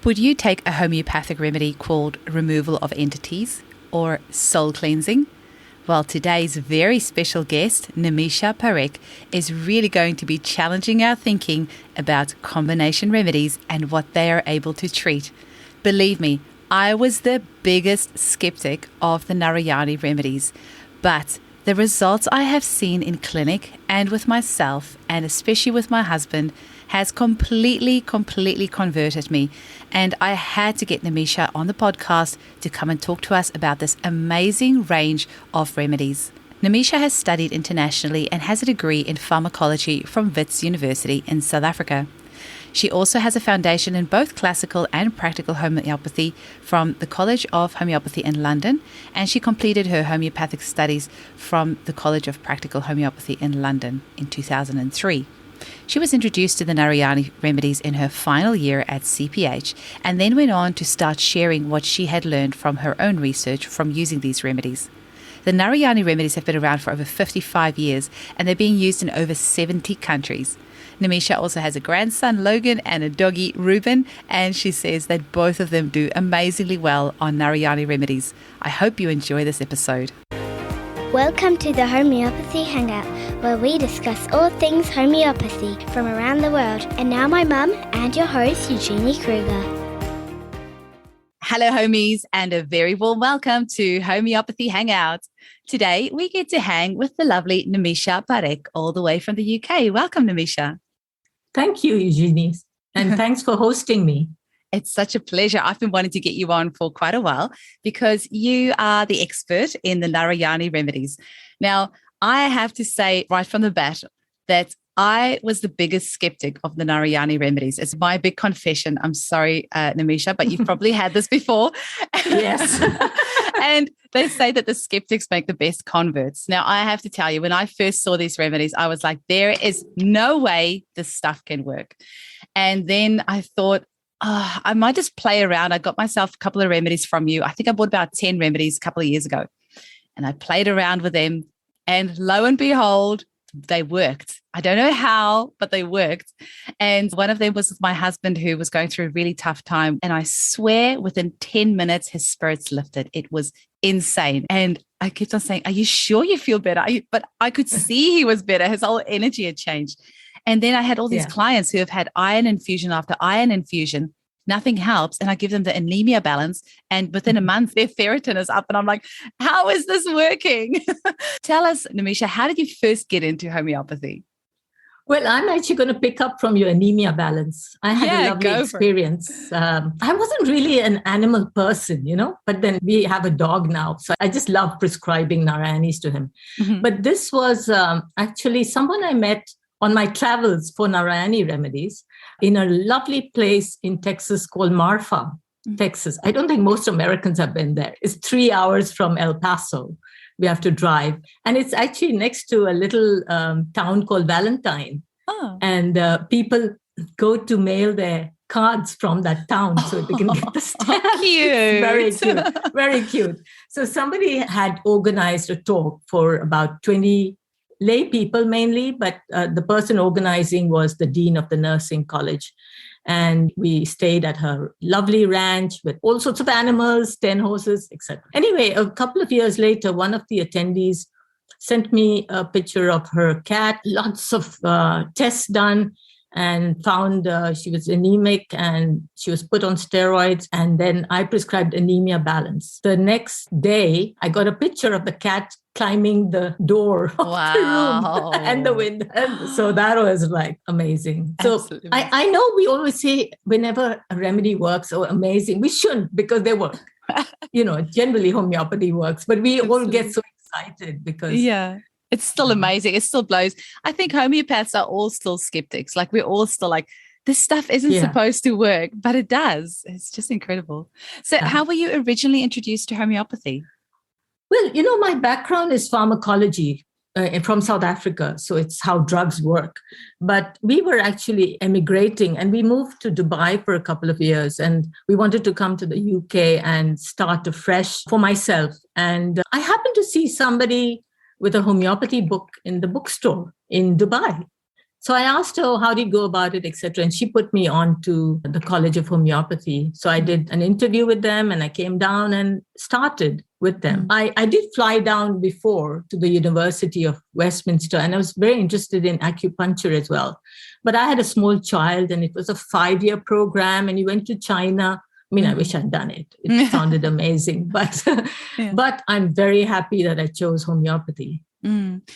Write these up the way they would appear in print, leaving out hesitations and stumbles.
Would you take a homeopathic remedy called removal of entities or soul cleansing? Well, today's very special guest, Nimisha Parekh, is really going to be challenging our thinking about combination remedies and what they are able to treat. Believe me, I was the biggest skeptic of the Narayani Remedies, but the results I have seen in clinic and with myself, and especially with my husband, has completely converted me. And I had to get Nimisha on the podcast to come and talk to us about this amazing range of remedies. Nimisha has studied internationally and has a degree in pharmacology from Wits University in South Africa. She also has a foundation in both classical and practical homeopathy from the College of Homeopathy in London, and she completed her homeopathic studies from the College of Practical Homeopathy in London in 2003. She was introduced to the Narayani Remedies in her final year at CPH and then went on to start sharing what she had learned from her own research from using these remedies. The Narayani Remedies have been around for over 55 years and they're being used in over 70 countries. Nimisha also has a grandson, Logan, and a doggy, Reuben, and she says that both of them do amazingly well on Narayani Remedies. I hope you enjoy this episode. Welcome to the Homeopathy Hangout, where we discuss all things homeopathy from around the world. And now my mum and your host, Eugenie Kruger. Hello, homies, and a very warm welcome to Homeopathy Hangout. Today, we get to hang with the lovely Nimisha Parekh, all the way from the UK. Welcome, Nimisha. Thank you, Eugenie, and thanks for hosting me. It's such a pleasure. I've been wanting to get you on for quite a while because you are the expert in the Narayani Remedies. Now, I have to say right from the bat that I was the biggest skeptic of the Narayani Remedies. It's my big confession. I'm sorry, Nimisha, but you've probably had this before. Yes. And they say that the skeptics make the best converts. Now, I have to tell you, when I first saw these remedies, I was like, there is no way this stuff can work. And then I thought, I might just play around. I got myself a couple of remedies from you. I think I bought about 10 remedies a couple of years ago. And I played around with them. And lo and behold, they worked. I don't know how, but they worked. And one of them was with my husband who was going through a really tough time. And I swear within 10 minutes, his spirits lifted. It was insane. And I kept on saying, are you sure you feel better? But I could see he was better. His whole energy had changed. And then I had all these clients who have had iron infusion after iron infusion. Nothing helps. And I give them the anemia balance. And within a month, their ferritin is up. And I'm like, how is this working? Tell us, Nimisha, how did you first get into homeopathy? Well, I'm actually going to pick up from your anemia balance. I had a lovely experience. I wasn't really an animal person, but then we have a dog now. So I just love prescribing Narayanis to him. Mm-hmm. But this was actually someone I met on my travels for Narayani Remedies in a lovely place in Texas called Marfa, Texas. I don't think most Americans have been there. It's 3 hours from El Paso. We have to drive. And it's actually next to a little town called Valentine. Oh. And people go to mail their cards from that town so they can get the stamp. Cute. Very cute. Very cute. So somebody had organized a talk for about 20 lay people mainly, but the person organizing was the dean of the nursing college. And we stayed at her lovely ranch with all sorts of animals, 10 horses, etc. Anyway, a couple of years later, one of the attendees sent me a picture of her cat, lots of tests done, and found she was anemic and she was put on steroids. And then I prescribed anemia balance. The next day, I got a picture of the cat climbing the door of the room and the window. And so that was like amazing. So I know we always say whenever a remedy works, oh, amazing. We shouldn't, because they work. Generally homeopathy works, but we all get so excited because... Yeah. It's still amazing. It still blows. I think homeopaths are all still skeptics. Like we're all still like, this stuff isn't supposed to work, but it does. It's just incredible. So how were you originally introduced to homeopathy? Well, my background is pharmacology from South Africa. So it's how drugs work. But we were actually emigrating and we moved to Dubai for a couple of years. And we wanted to come to the UK and start afresh for myself. And I happened to see somebody with a homeopathy book in the bookstore in Dubai. So I asked her, how do you go about it, etc. And she put me on to the College of Homeopathy. So I did an interview with them and I came down and started with them. I did fly down before to the University of Westminster, and I was very interested in acupuncture as well. But I had a small child and it was a 5-year program and you went to China. I mean, I wish I'd done it. It sounded amazing, but but I'm very happy that I chose homeopathy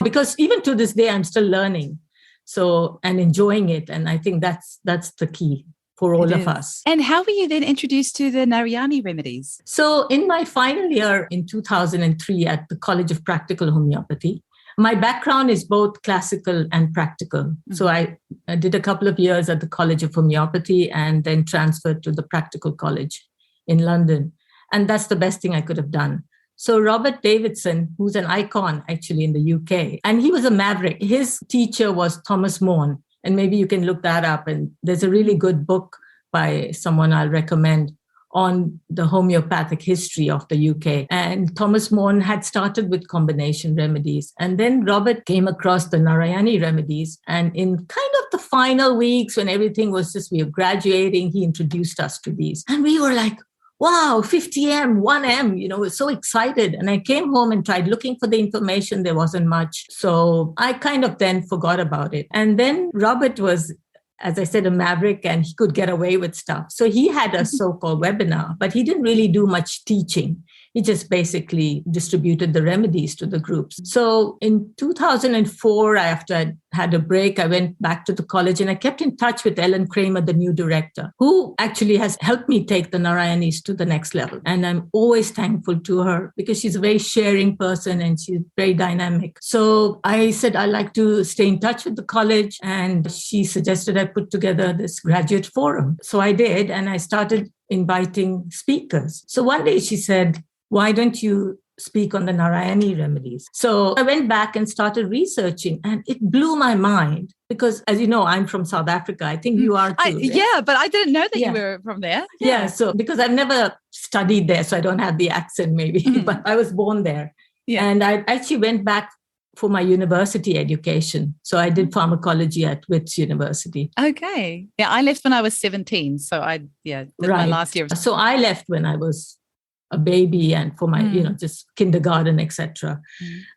because even to this day, I'm still learning. So, and enjoying it. And I think that's the key for all of us. And how were you then introduced to the Narayani Remedies? So in my final year in 2003 at the College of Practical Homeopathy, my background is both classical and practical. So I did a couple of years at the College of Homeopathy and then transferred to the Practical College in London. And that's the best thing I could have done. So Robert Davidson, who's an icon actually in the UK, and he was a maverick. His teacher was Thomas More, and maybe you can look that up. And there's a really good book by someone I'll recommend on the homeopathic history of the UK. And Thomas More had started with combination remedies. And then Robert came across the Narayani Remedies. And in kind of the final weeks when everything was just, we were graduating, he introduced us to these. And we were like, wow, 50M, 1M, we're so excited. And I came home and tried looking for the information. There wasn't much. So I kind of then forgot about it. And then Robert was, as I said, a maverick and he could get away with stuff. So he had a so-called webinar, but he didn't really do much teaching. He just basically distributed the remedies to the groups. So in 2004, after I had a break, I went back to the college and I kept in touch with Ellen Kramer, the new director, who actually has helped me take the Narayanis to the next level. And I'm always thankful to her because she's a very sharing person and she's very dynamic. So I said, I'd like to stay in touch with the college. And she suggested I put together this graduate forum. So I did, and I started inviting speakers. So one day she said, why don't you speak on the Narayani Remedies? So I went back and started researching, and it blew my mind because, as you know, I'm from South Africa. I think you are too. Right? Yeah, but I didn't know that you were from there. Yeah, so because I've never studied there, so I don't have the accent maybe, but I was born there. Yeah. And I actually went back for my university education. So I did pharmacology at Wits University. Okay. Yeah, I left when I was 17. So did my last year. So I left when I was a baby and for my, just kindergarten, etc.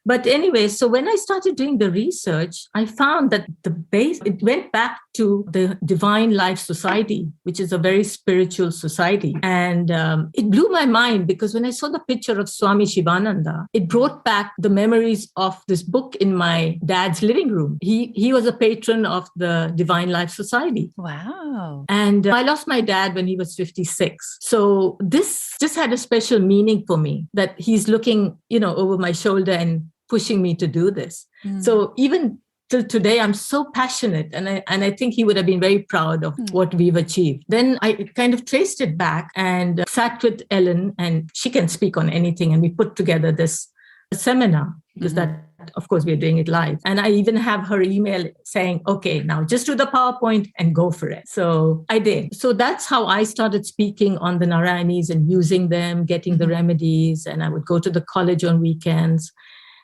But anyway, so when I started doing the research, I found that it went back to the Divine Life Society, which is a very spiritual society. And it blew my mind because when I saw the picture of Swami Shivananda, it brought back the memories of this book in my dad's living room. He was a patron of the Divine Life Society. Wow. And I lost my dad when he was 56. So this just had a special meaning for me that he's looking, over my shoulder and pushing me to do this. So even till today, I'm so passionate. And I think he would have been very proud of what we've achieved. Then I kind of traced it back and sat with Ellen, and she can speak on anything. And we put together this seminar because that, of course, we're doing it live. And I even have her email saying, okay, now just do the PowerPoint and go for it. So I did. So that's how I started speaking on the Narayanis and using them, getting the remedies. And I would go to the college on weekends.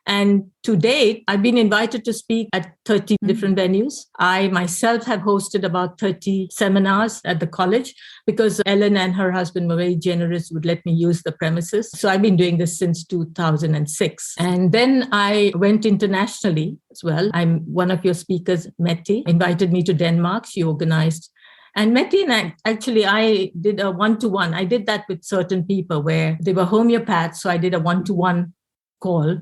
And to date, I've been invited to speak at 30 different venues. I myself have hosted about 30 seminars at the college because Ellen and her husband were very generous, would let me use the premises. So I've been doing this since 2006. And then I went internationally as well. I'm one of your speakers, Mette, invited me to Denmark. She organized. And Mette and I did a one-to-one. I did that with certain people where they were homeopaths. So I did a one-to-one call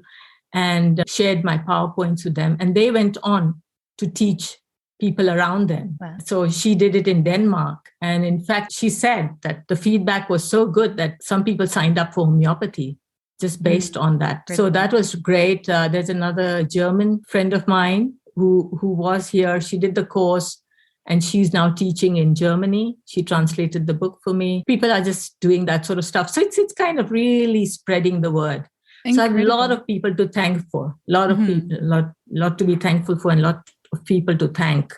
and shared my PowerPoints with them. And they went on to teach people around them. Wow. So she did it in Denmark. And in fact, she said that the feedback was so good that some people signed up for homeopathy just based on that. So that was great. There's another German friend of mine who was here. She did the course and she's now teaching in Germany. She translated the book for me. People are just doing that sort of stuff. So it's kind of really spreading the word. Incredible. So I have a lot of people to thank for, a lot of people, a lot to be thankful for, and a lot of people to thank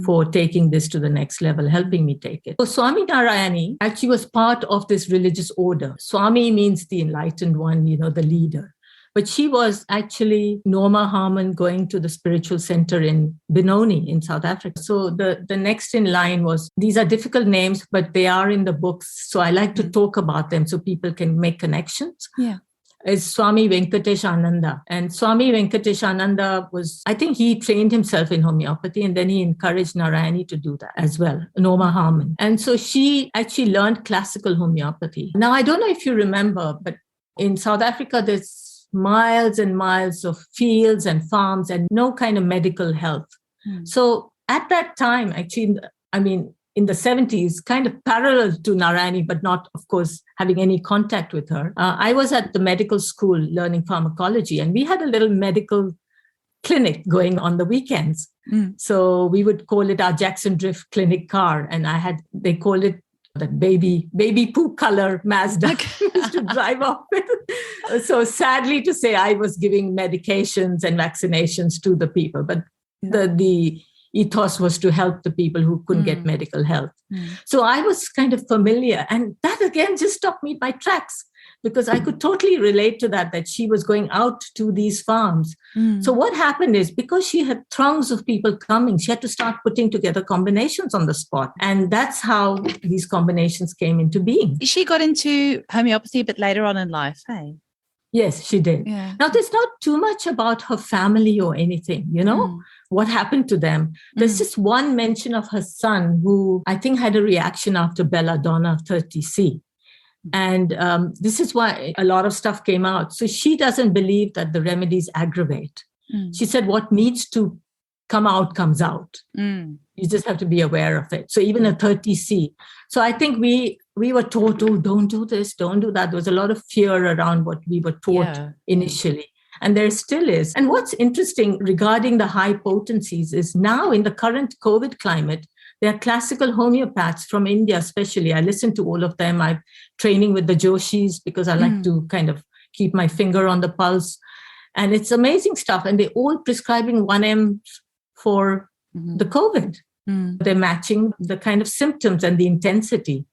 for taking this to the next level, helping me take it. So Swami Narayani actually was part of this religious order. Swami means the enlightened one, the leader. But she was actually Norma Harmon going to the spiritual center in Benoni in South Africa. So the next in line was, these are difficult names, but they are in the books. So I like to talk about them so people can make connections. Yeah. Is Swami Venkateshananda. And Swami Venkateshananda I think he trained himself in homeopathy, and then he encouraged Narayani to do that as well, Norma Harmon. And so she actually learned classical homeopathy. Now, I don't know if you remember, but in South Africa, there's miles and miles of fields and farms and no kind of medical health. So at that time, actually, in the 70s, kind of parallel to Narayani, but not, of course, having any contact with her. I was at the medical school learning pharmacology, and we had a little medical clinic going on the weekends. So we would call it our Jackson Drift clinic car. And they called it that baby poo color Mazda used to drive off with. So sadly to say, I was giving medications and vaccinations to the people, but the ethos was to help the people who couldn't get medical help. So I was kind of familiar. And that again just stopped me in my tracks, because I could totally relate to that she was going out to these farms. So what happened is, because she had throngs of people coming, she had to start putting together combinations on the spot. And that's how these combinations came into being. She got into homeopathy a bit later on in life, hey? Yes, she did. Yeah. Now, there's not too much about her family or anything, what happened to them. There's just one mention of her son, who I think had a reaction after Belladonna 30C. And this is why a lot of stuff came out. So she doesn't believe that the remedies aggravate. She said what needs to come out comes out. You just have to be aware of it. So even a 30C. So I think we were taught, don't do this, don't do that. There was a lot of fear around what we were taught initially. And there still is. And what's interesting regarding the high potencies is now in the current COVID climate, there are classical homeopaths from India, especially. I listen to all of them. I'm training with the Joshis because I like to kind of keep my finger on the pulse. And it's amazing stuff. And they're all prescribing 1M for the COVID. They're matching the kind of symptoms and the intensity.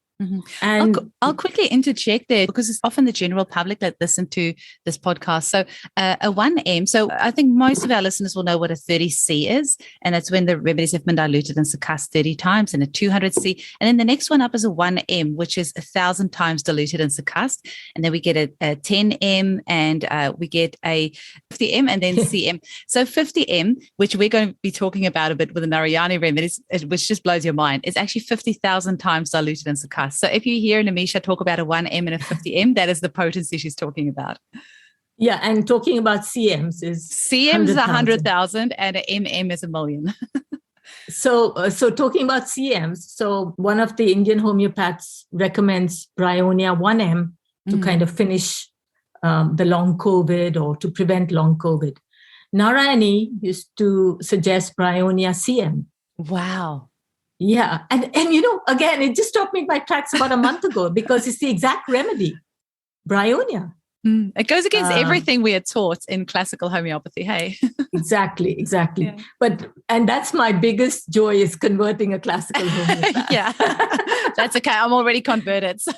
And I'll quickly interject there, because it's often the general public that listen to this podcast. So a 1M, so I think most of our listeners will know what a 30C is, and that's when the remedies have been diluted and succussed 30 times, and a 200C. And then the next one up is a 1M, which is 1,000 times diluted and succussed. And then we get a 10M, and we get a 50M, and then CM. So 50M, which we're going to be talking about a bit with the Narayani Remedies, which just blows your mind, is actually 50,000 times diluted and succussed. So if you hear Nimisha talk about a 1M and a 50M, that is the potency she's talking about. Yeah, and talking about CMs is... CMs is 100,000 and an MM is 1,000,000. So talking about CMs, so one of the Indian homeopaths recommends Bryonia 1M to kind of finish the long COVID or to prevent long COVID. Narayani used to suggest Bryonia CM. Wow. Yeah. And again, it just stopped me in my tracks about a month ago, because it's the exact remedy, Bryonia. It goes against everything we are taught in classical homeopathy, hey? Exactly. Yeah. And that's my biggest joy, is converting a classical homeopath. Yeah, that's okay. I'm already converted. So.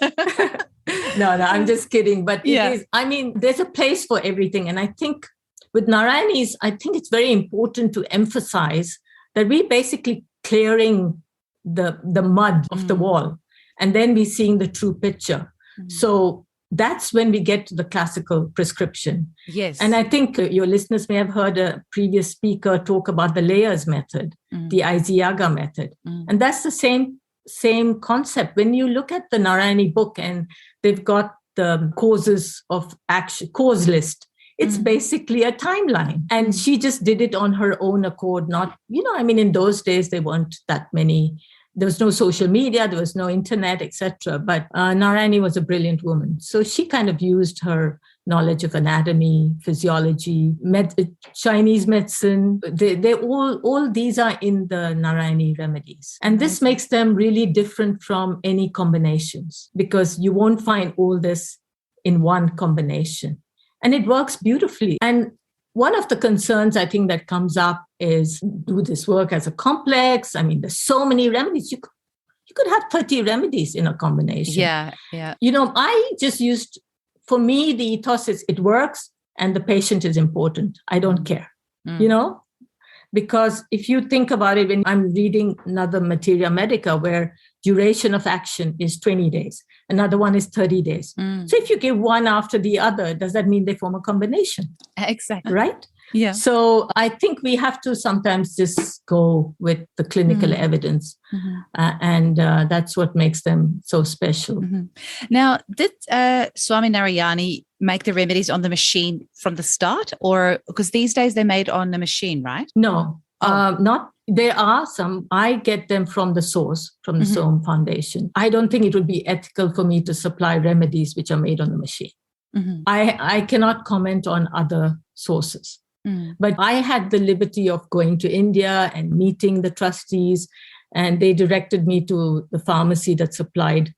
No, I'm just kidding. But it is, there's a place for everything. And I think with Narayani's, I think it's very important to emphasize that we're basically clearing the mud of the wall, and then we're seeing the true picture. So that's when we get to the classical prescription. Yes. And I think your listeners may have heard a previous speaker talk about the layers method, the Aiziaga method. And that's the same concept. When you look at the Narayani book, and they've got the causes of action, cause list, it's basically a timeline. And she just did it on her own accord. Not, in those days, there weren't that many. There was no social media, there was no internet, etc. But Narayani was a brilliant woman. So she kind of used her knowledge of anatomy, physiology, Chinese medicine. They all these are in the Narayani remedies. And this makes them really different from any combinations, because you won't find all this in one combination. And it works beautifully. And one of the concerns I think that comes up is, do this work as a complex? There's so many remedies. You could have 30 remedies in a combination. Yeah. I just for me, the ethos is it works, and the patient is important. I don't care, because if you think about it, when I'm reading another Materia Medica where duration of action is 20 days, another one is 30 days. So if you give one after the other, does that mean they form a combination? Exactly. Right? Yeah. So I think we have to sometimes just go with the clinical evidence, and that's what makes them so special. Now, did Swami Narayani make the remedies on the machine from the start, or because these days they're made on the machine, right? No, not. There are some. I get them from the source, from the Soam Foundation. I don't think it would be ethical for me to supply remedies which are made on the machine. I cannot comment on other sources. But I had the liberty of going to India and meeting the trustees, and they directed me to the pharmacy that supplied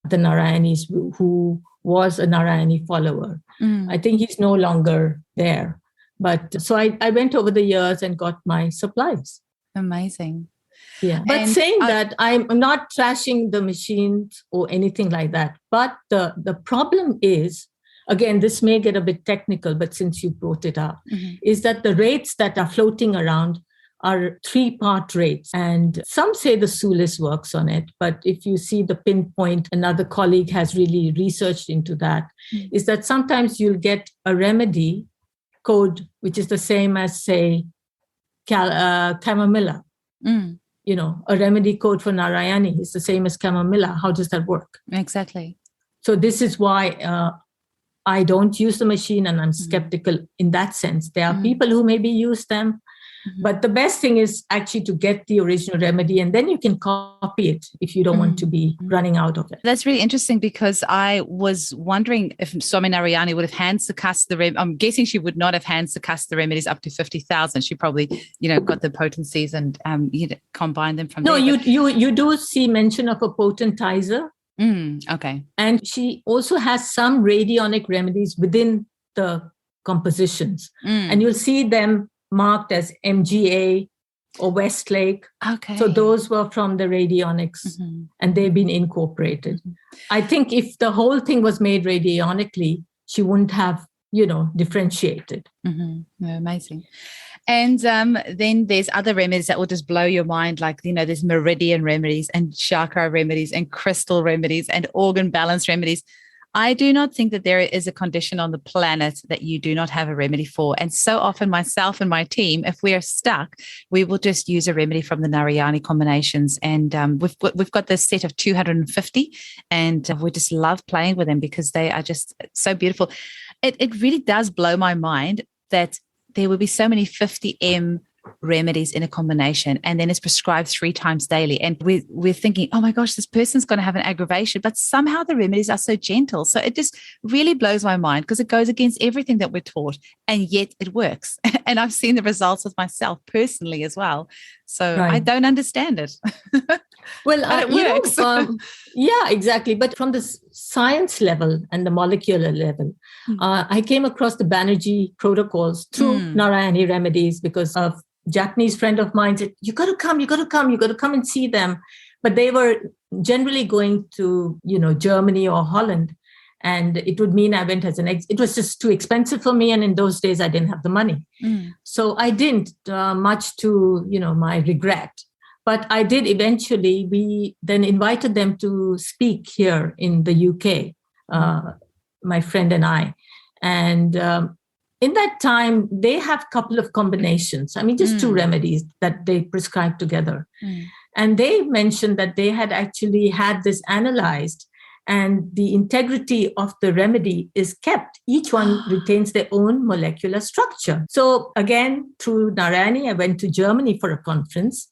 the Narayanis, who was a Narayani follower. I think he's no longer there. But so I went over the years and got my supplies. Amazing. Yeah. But saying that, I'm not trashing the machines or anything like that. But the problem is, again, this may get a bit technical, but since you brought it up, is that the rates that are floating around are 3-part rates. And some say the Sulis works on it, but if you see the pinpoint, another colleague has really researched into that, is that sometimes you'll get a remedy code, which is the same as, say, chamomilla. A remedy code for Narayani is the same as chamomilla. How does that work? Exactly. So this is why I don't use the machine, and I'm skeptical in that sense. There are people who maybe use them, but the best thing is actually to get the original remedy, and then you can copy it if you don't want to be running out of it. That's really interesting, because I was wondering if Swami Narayani would have hand succussed the remedies. I'm guessing she would not have hand succussed the remedies up to 50,000. She probably, got the potencies and combined them from there. No, you do see mention of a potentizer. Okay. And she also has some radionic remedies within the compositions. And you'll see them marked as MGA or Westlake. Okay. So those were from the radionics, and they've been incorporated. I think if the whole thing was made radionically, she wouldn't have, differentiated. Amazing. And then there's other remedies that will just blow your mind, like, there's meridian remedies and chakra remedies and crystal remedies and organ balance remedies. I do not think that there is a condition on the planet that you do not have a remedy for. And so often myself and my team, if we are stuck, we will just use a remedy from the Narayani combinations. And we've got this set of 250, and we just love playing with them because they are just so beautiful. It really does blow my mind that there will be so many 50M remedies in a combination, and then it's prescribed 3 times daily. And we're thinking, oh my gosh, this person's going to have an aggravation, but somehow the remedies are so gentle. So it just really blows my mind, because it goes against everything that we're taught, and yet it works. And I've seen the results with myself personally as well. So I don't understand it. Well, it works. Yeah, exactly. But from the science level and the molecular level, I came across the Banerjee protocols through Narayani Remedies, because a Japanese friend of mine said, you got to come and see them. But they were generally going to, Germany or Holland. And it would mean I went as it was just too expensive for me. And in those days, I didn't have the money. So I didn't, much to, my regret. But I did eventually. We then invited them to speak here in the UK, my friend and I. And in that time, they have a couple of combinations. I mean, just 2 remedies that they prescribed together. And they mentioned that they had actually had this analyzed, and the integrity of the remedy is kept. Each one retains their own molecular structure. So again, through Narayani, I went to Germany for a conference,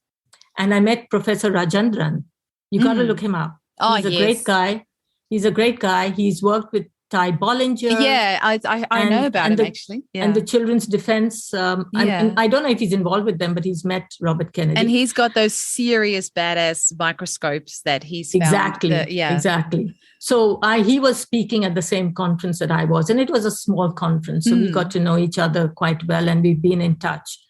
and I met Professor Rajendran. You got to look him up. He's a great guy. He's a great guy. He's worked with Ty Bollinger. Yeah, I know about him, actually. Yeah. And the Children's Defense. And I don't know if he's involved with them, but he's met Robert Kennedy. And he's got those serious badass microscopes that he's found. Exactly. So he was speaking at the same conference that I was, and it was a small conference. So we got to know each other quite well, and we've been in touch.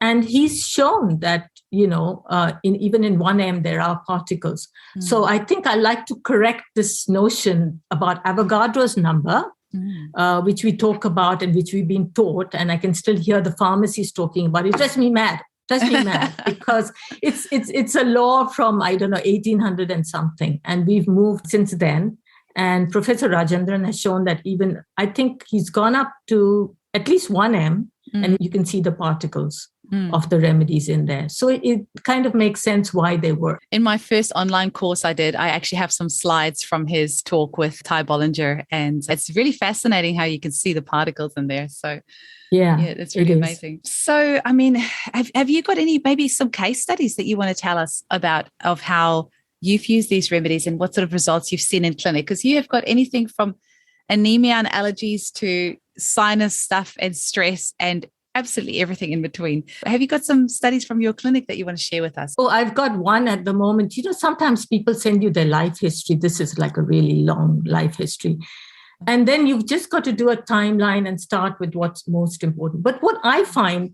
And he's shown that, even in 1M, there are particles. So I think I like to correct this notion about Avogadro's number, which we talk about and which we've been taught. And I can still hear the pharmacists talking about it. It drives me mad. Because it's a law from, I don't know, 1800 and something. And we've moved since then. And Professor Rajendran has shown that even, I think he's gone up to at least 1 m, and you can see the particles of the remedies in there. So it kind of makes sense why they work. In my first online course I did, I actually have some slides from his talk with Ty Bollinger, and it's really fascinating how you can see the particles in there. So yeah, it's really amazing. So, I mean, have you got maybe some case studies that you want to tell us about of how you've used these remedies and what sort of results you've seen in clinic? Because you have got anything from anemia and allergies to sinus stuff and stress and absolutely everything in between. Have you got some studies from your clinic that you want to share with us? Oh, I've got one at the moment. Sometimes people send you their life history. This is like a really long life history. And then you've just got to do a timeline and start with what's most important. But what I find,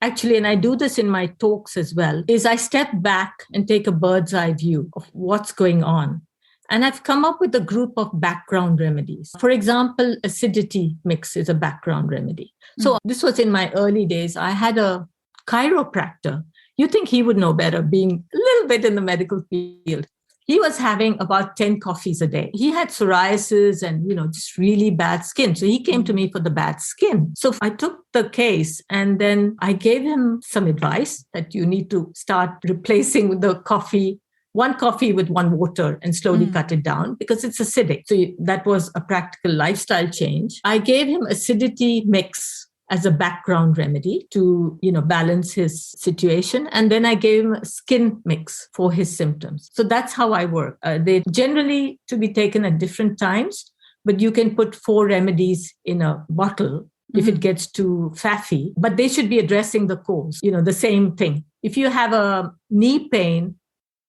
actually, and I do this in my talks as well, is I step back and take a bird's eye view of what's going on. And I've come up with a group of background remedies. For example, acidity mix is a background remedy. So this was in my early days. I had a chiropractor. You think he would know better, being a little bit in the medical field. He was having about 10 coffees a day. He had psoriasis and, just really bad skin. So he came to me for the bad skin. So I took the case and then I gave him some advice that you need to start replacing the coffee, 1 coffee with 1 water, and slowly cut it down because it's acidic. So that was a practical lifestyle change. I gave him acidity mix as a background remedy to, balance his situation. And then I gave him a skin mix for his symptoms. So that's how I work. They generally to be taken at different times, but you can put 4 remedies in a bottle if it gets too faffy, but they should be addressing the cause, the same thing. If you have a knee pain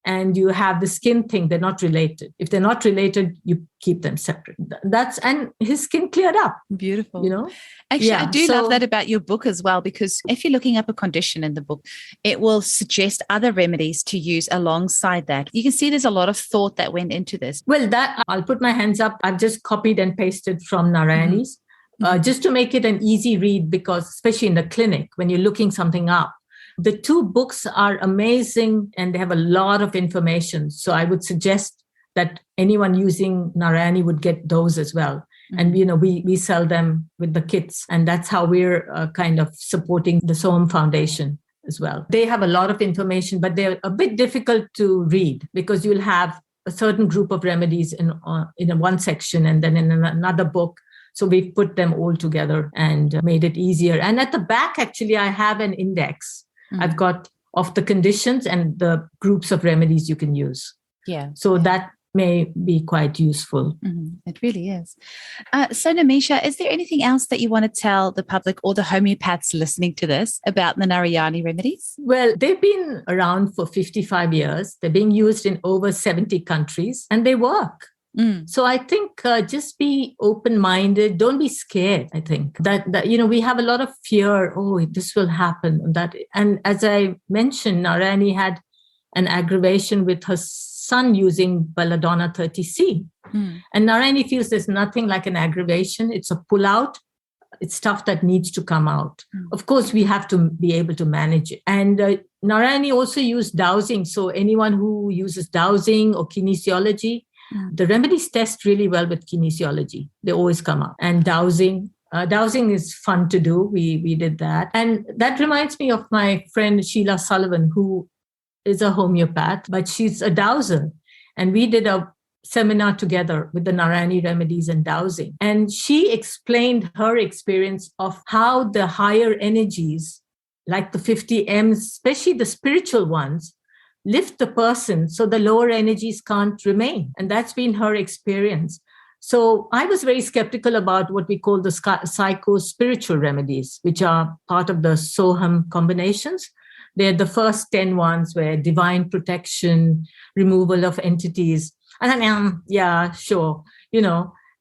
and you have the skin thing, they're not related. If they're not related, you keep them separate. And his skin cleared up. Beautiful. Actually, I do love that about your book as well, because if you're looking up a condition in the book, it will suggest other remedies to use alongside that. You can see there's a lot of thought that went into this. Well, that I'll put my hands up. I've just copied and pasted from Narayani's just to make it an easy read, because especially in the clinic, when you're looking something up, the 2 books are amazing and they have a lot of information. So I would suggest that anyone using Narayani would get those as well. And, we sell them with the kits. And that's how we're kind of supporting the Soham Foundation as well. They have a lot of information, but they're a bit difficult to read because you'll have a certain group of remedies in one section and then in another book. So we've put them all together and made it easier. And at the back, actually, I have an index. I've got of the conditions and the groups of remedies you can use. Yeah. So that may be quite useful. It really is. So Nimisha, is there anything else that you want to tell the public or the homeopaths listening to this about the Narayani remedies? Well, they've been around for 55 years. They're being used in over 70 countries and they work. So I think just be open-minded. Don't be scared. I think that we have a lot of fear. Oh, this will happen. And as I mentioned, Narayani had an aggravation with her son using Belladonna 30C. And Narayani feels there's nothing like an aggravation. It's a pull-out. It's stuff that needs to come out. Of course, we have to be able to manage it. And Narayani also used dowsing. So anyone who uses dowsing or kinesiology, the remedies test really well with kinesiology. They always come up. And dowsing is fun to do. We did that. And that reminds me of my friend Sheila Sullivan, who is a homeopath, but she's a dowser. And we did a seminar together with the Narayani remedies and dowsing. And she explained her experience of how the higher energies, like the 50 M's, especially the spiritual ones, lift the person so the lower energies can't remain. And that's been her experience. So I was very skeptical about what we call the psycho-spiritual remedies, which are part of the Soham combinations. They're the first 10 ones where divine protection, removal of entities. And then, yeah, sure,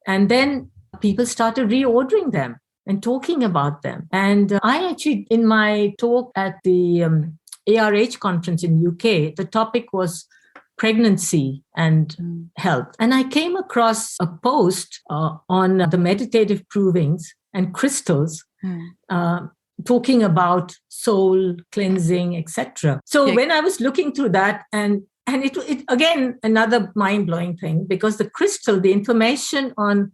And then people started reordering them and talking about them. And I actually, in my talk at the ARH conference in UK, the topic was pregnancy and health. And I came across a post on the meditative provings and crystals talking about soul cleansing, etc. So when I was looking through that, and it again, another mind-blowing thing, because the information on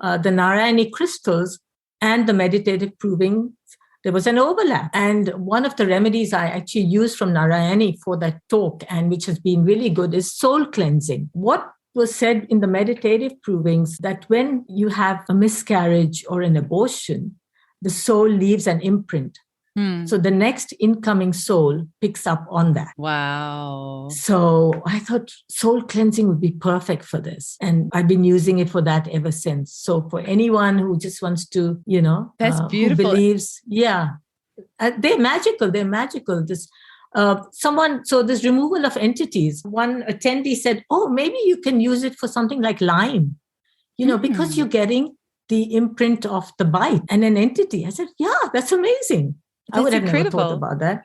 the Narayani crystals and the meditative proving, there was an overlap. And one of the remedies I actually used from Narayani for that talk, and which has been really good, is soul cleansing. What was said in the meditative provings that when you have a miscarriage or an abortion, the soul leaves an imprint. So the next incoming soul picks up on that. Wow. So I thought soul cleansing would be perfect for this. And I've been using it for that ever since. So for anyone who just wants to, that's beautiful. Who believes, they're magical. They're magical. This removal of entities. One attendee said, maybe you can use it for something like Lyme, because you're getting the imprint of the bite and an entity. I said, that's amazing. I would have never thought about that.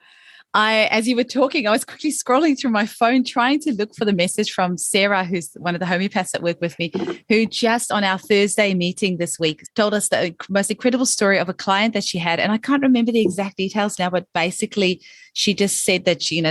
As you were talking, I was quickly scrolling through my phone, trying to look for the message from Sarah, who's one of the homeopaths that work with me, who just on our Thursday meeting this week told us the most incredible story of a client that she had. And I can't remember the exact details now, but basically she just said that she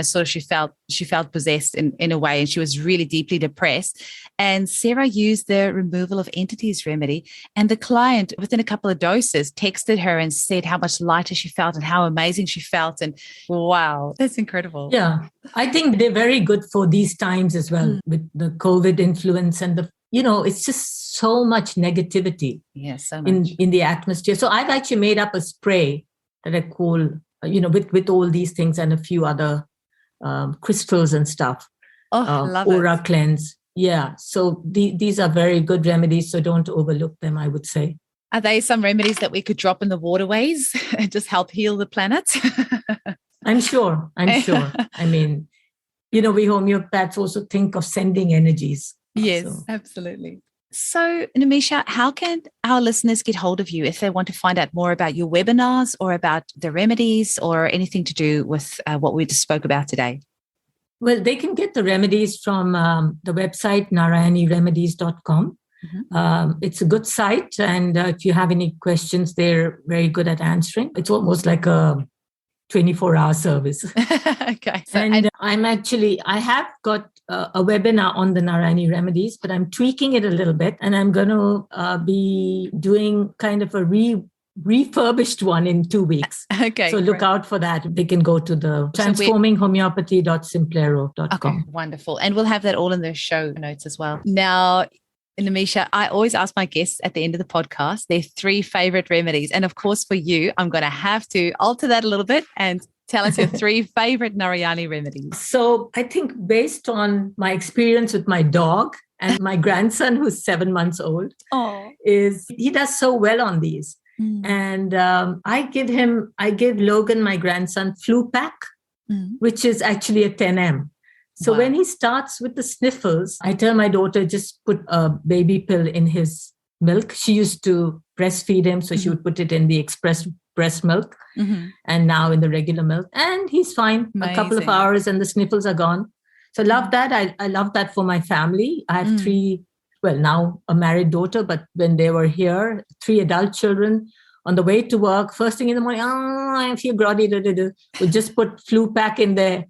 felt possessed in a way, and she was really deeply depressed. And Sarah used the removal of entities remedy, and the client, within a couple of doses, texted her and said how much lighter she felt and how amazing she felt. And wow, that's incredible. Yeah, I think they're very good for these times as well, with the COVID influence and it's just so much negativity so much. in the atmosphere. So I've actually made up a spray that I call, with all these things and a few other crystals and stuff. Love Aura it. cleanse. Yeah. So these are very good remedies. So don't overlook them, I would say. Are they some remedies that we could drop in the waterways and just help heal the planet? I'm sure. I mean, we homeopaths also think of sending energies. Yes, absolutely. So, Nimisha, how can our listeners get hold of you if they want to find out more about your webinars or about the remedies or anything to do with what we just spoke about today? Well, they can get the remedies from the website, narayaniremedies.com. It's a good site. And if you have any questions, they're very good at answering. It's almost like a 24-hour service. Okay. And I have got a webinar on the Narayani Remedies, but I'm tweaking it a little bit. And I'm going to be doing kind of a refurbished one in 2 weeks. Okay. So look out for that. They can go to the transforminghomeopathy.simplero.com. Okay, wonderful. And we'll have that all in the show notes as well. Now, Nimisha, I always ask my guests at the end of the podcast their 3 favorite remedies. And of course, for you, I'm going to have to alter that a little bit and tell us your 3 favorite Narayani remedies. So I think based on my experience with my dog and my grandson, who's 7 months old, he does so well on these. And I give Logan, my grandson, Flu Pack, which is actually a 10M. So when he starts with the sniffles, I tell my daughter, just put a baby pill in his milk. She used to breastfeed him, so she would put it in the express breast milk and now in the regular milk. And he's fine. Amazing. A couple of hours and the sniffles are gone. So love that. I love that for my family. I have 3, now a married daughter, but when they were here, 3 adult children. On the way to work, first thing in the morning, I feel groggy. We just put Flu Pack in their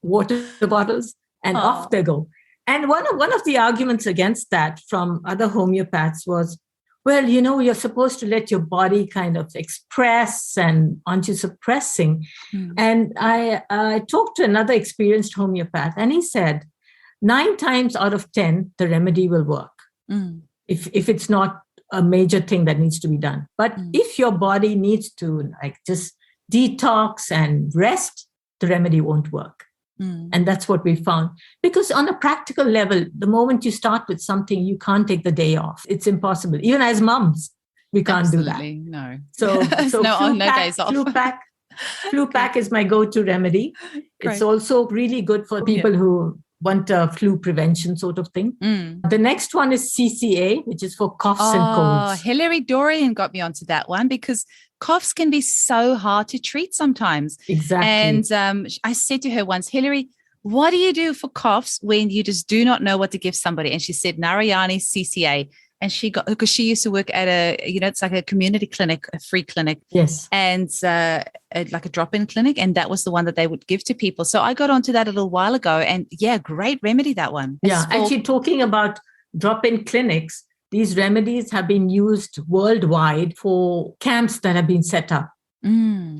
water bottles and off they go. And one of the arguments against that from other homeopaths was, you're supposed to let your body kind of express, and aren't you suppressing? And I talked to another experienced homeopath, and he said 9 times out of 10, the remedy will work if it's not a major thing that needs to be done. But if your body needs to just detox and rest, the remedy won't work. And that's what we found. Because on a practical level, the moment you start with something, you can't take the day off. It's impossible. Even as mums, we can't do that. No. So no days off. Flu Pack is my go-to remedy. Great. It's also really good for people who want a flu prevention sort of thing. The next one is CCA, which is for coughs and colds. Hilary Dorian got me onto that one because coughs can be so hard to treat sometimes. Exactly. And I said to her once, Hilary, what do you do for coughs when you just do not know what to give somebody? And she said Narayani CCA. And she got, because she used to work at it's like a community clinic, a free clinic. Yes. And like a drop-in clinic. And that was the one that they would give to people. So I got onto that a little while ago. And yeah, great remedy, that one. Yeah. Actually, talking about drop-in clinics, these remedies have been used worldwide for camps that have been set up.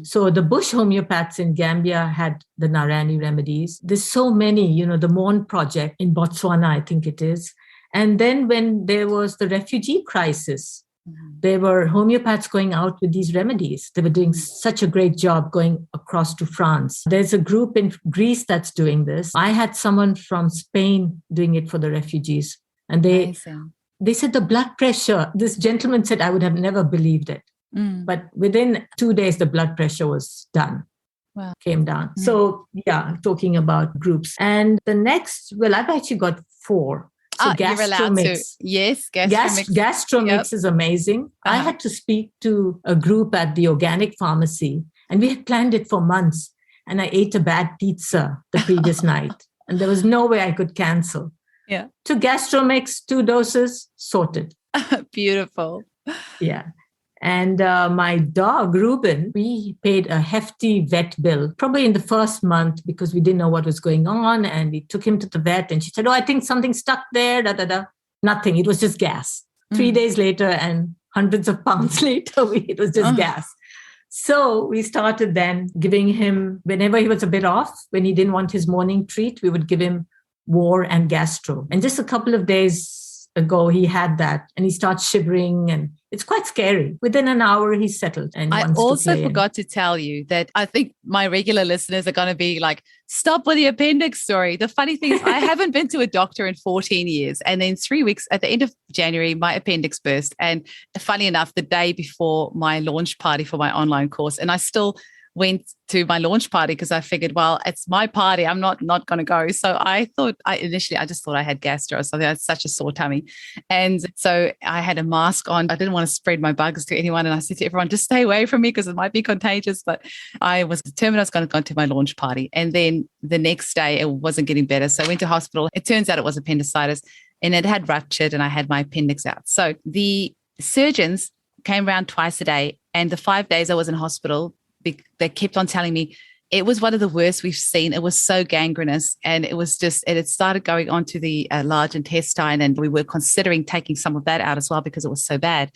So the bush homeopaths in Gambia had the Narayani Remedies. There's so many, the Morn Project in Botswana, I think it is. And then when there was the refugee crisis, there were homeopaths going out with these remedies. They were doing such a great job going across to France. There's a group in Greece that's doing this. I had someone from Spain doing it for the refugees. And they said the blood pressure, this gentleman said, I would have never believed it. But within 2 days, the blood pressure was done. Wow. Came down. So yeah, talking about groups. And the next, well, I've actually got 4. So you're allowed to. Yes, gastromix. Gastromix is amazing. I had to speak to a group at the organic pharmacy, and we had planned it for months. And I ate a bad pizza the previous night, and there was no way I could cancel. Yeah. So gastromix, 2 doses, sorted. Beautiful. Yeah. And my dog, Ruben, we paid a hefty vet bill, probably in the first month, because we didn't know what was going on. And we took him to the vet and she said, I think something stuck there, Nothing. It was just gas. 3 days later and hundreds of pounds later, it was just gas. So we started then giving him, whenever he was a bit off, when he didn't want his morning treat, we would give him War and Gastro. And just a couple of days ago, he had that and he starts shivering and it's quite scary. Within an hour, he's settled. And I also forgot to tell you that I think my regular listeners are going to be like, stop with the appendix story. The funny thing is I haven't been to a doctor in 14 years. And then 3 weeks at the end of January, my appendix burst. And funny enough, the day before my launch party for my online course, and I still went to my launch party because I figured, well, it's my party. I'm not going to go. So I just thought I had gastro or something. I had such a sore tummy. And so I had a mask on. I didn't want to spread my bugs to anyone. And I said to everyone, just stay away from me because it might be contagious. But I was determined I was going to go to my launch party. And then the next day it wasn't getting better. So I went to hospital. It turns out it was appendicitis and it had ruptured and I had my appendix out. So the surgeons came around twice a day. And the 5 days I was in hospital, they kept on telling me it was one of the worst we've seen. It was so gangrenous and it had started going on to the large intestine and we were considering taking some of that out as well because it was so bad.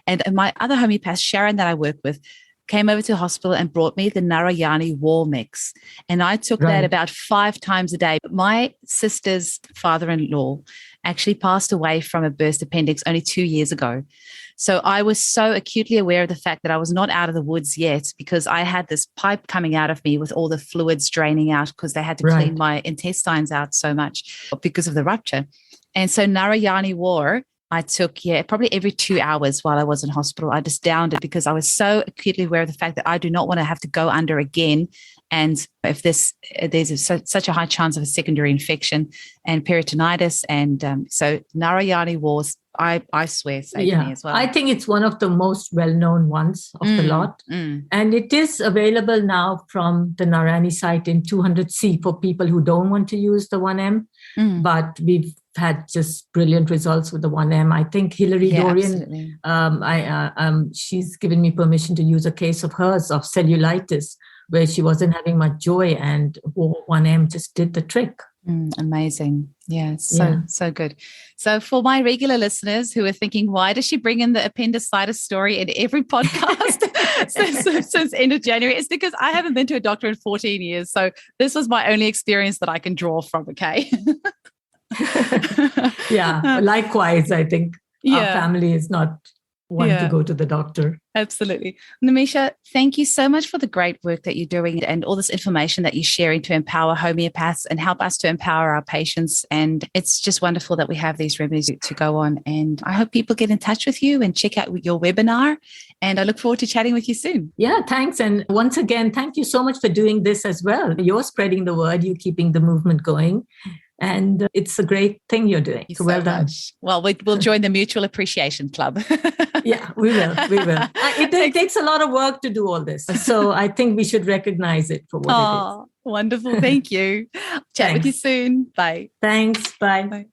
And my other homeopath, Sharon, that I work with, came over to the hospital and brought me the Narayani War Mix. And I took that about 5 times a day. My sister's father-in-law actually passed away from a burst appendix only 2 years ago. So I was so acutely aware of the fact that I was not out of the woods yet because I had this pipe coming out of me with all the fluids draining out because they had to clean my intestines out so much because of the rupture. And so Narayani War, I took, probably every 2 hours while I was in hospital. I just downed it because I was so acutely aware of the fact that I do not want to have to go under again. And if there's such a high chance of a secondary infection and peritonitis. And so Narayani Wars, I swear, saved me as well. I think it's one of the most well-known ones of the lot. And it is available now from the Narayani site in 200C for people who don't want to use the 1M. But we've had just brilliant results with the 1M. I think Hilary Dorian, she's given me permission to use a case of hers of cellulitis where she wasn't having much joy and 1M just did the trick. Amazing. Yeah, so good. So for my regular listeners who are thinking, why does she bring in the appendicitis story in every podcast since end of January? It's because I haven't been to a doctor in 14 years. So this was my only experience that I can draw from, okay? Likewise, I think our family is not one to go to the doctor. Absolutely. Nimisha, thank you so much for the great work that you're doing and all this information that you're sharing to empower homeopaths and help us to empower our patients. And it's just wonderful that we have these remedies to go on. And I hope people get in touch with you and check out your webinar. And I look forward to chatting with you soon. Yeah, thanks. And once again, thank you so much for doing this as well. You're spreading the word, you're keeping the movement going. And it's a great thing you're doing. So well done. Well, we'll join the Mutual Appreciation Club. Yeah, we will. It takes a lot of work to do all this. So I think we should recognize it for what it is. Wonderful. Thank you. Chat with you soon. Bye. Thanks. Bye. Bye.